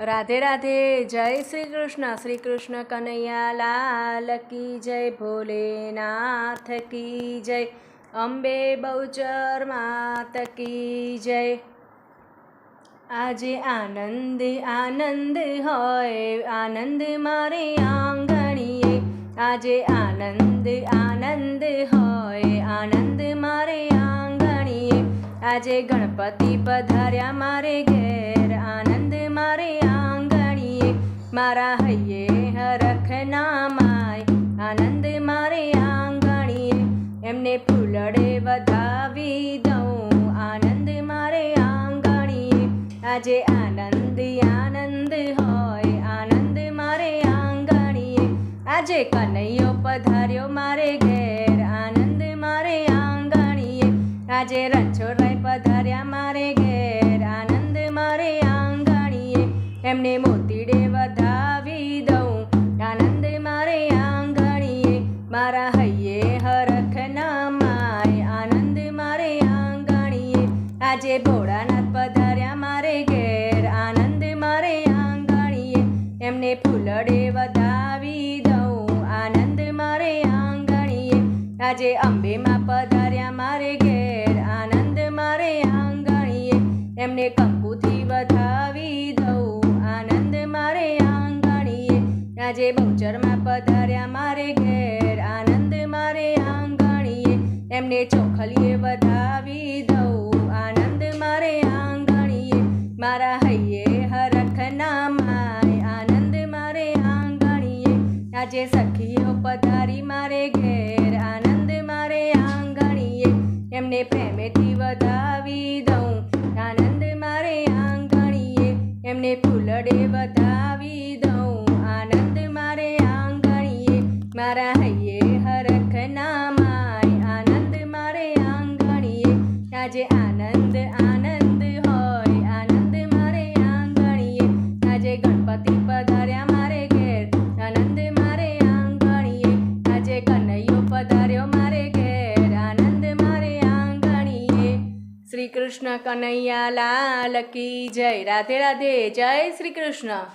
राधे राधे। जय श्री कृष्ण कन्हैया लाल की जय, भोलेनाथ की जय, अंबे बहुचर मात की जय। आजे आनंद आनंद होय, आनंद मारे आंगणीए। आजे आनंद आनंद होय, आनंद मारे आंगणीए। आजे गणपति पधार्या मारे घेर, आनंद मारे आंगणीए। मारा हૈયે હરખના માય, આનંદ મારે આંગણીએ। એમને ફૂલડે વધાવી દઉં, આનંદ મારે આંગણીએ। આજે આનંદ આનંદ હોય, આનંદ મારે આંગણીએ। આજે કનૈયો પધાર્યો મારે ઘેર, આનંદ મારે આંગણીએ। આજે રણછોડરાય પધાર્યા મારે ઘેર, આનંદ મારે આંગણીએ। એમને મોતીડે વધાવી દઉં, આનંદ મારે આંગણીએ। મારા હૈયે હરખના માય, આનંદ મારે આંગણીએ। આજે ભોળાનાથ પધાર્યા મારે ઘેર, આનંદ મારે આંગણીએ। એમને ફૂલડે વધાવી દઉં, આનંદ મારે આંગણીએ। આજે અંબેમાં પધાર્યા મારે ઘેર, આનંદ મારે આંગણીએ। એમને કંકુથી વધાવી દઉં, આનંદ મારે આંગણીએ। આજે બહુચરમાં પધાર્યા મારે ઘેર, આનંદ મારે આંગણીએ। એમને ચોખલીએ વધાવી દઉં, આનંદ મારે આંગણીએ। મારા હૈયે હરખના માય, આનંદ મારે આંગણીએ। આજે સખીઓ પધારી મારે ઘેર, આનંદ મારે આંગણીએ। એમને પ્રેમેથી વધાવી દઉં, આનંદ મારે આંગણીએ। એમને ફૂલડે વધાવી દઉં, આનંદ મારે આંગણીએ। મારા હૈયે હરખના માય, આનંદ મારે આંગણીએ। આજે આનંદ આનંદ હોય, આનંદ મારે આંગણીએ। આજે ગણપતિ પધાર્યા મારે ઘેર, આનંદ મારે આંગણીએ। આજે કનૈયો પધાર્યો મારે ઘેર, આનંદ મારે આંગણીએ। શ્રી કૃષ્ણ કનૈયા લાલ કી જય। રાધે રાધે। જય શ્રી કૃષ્ણ।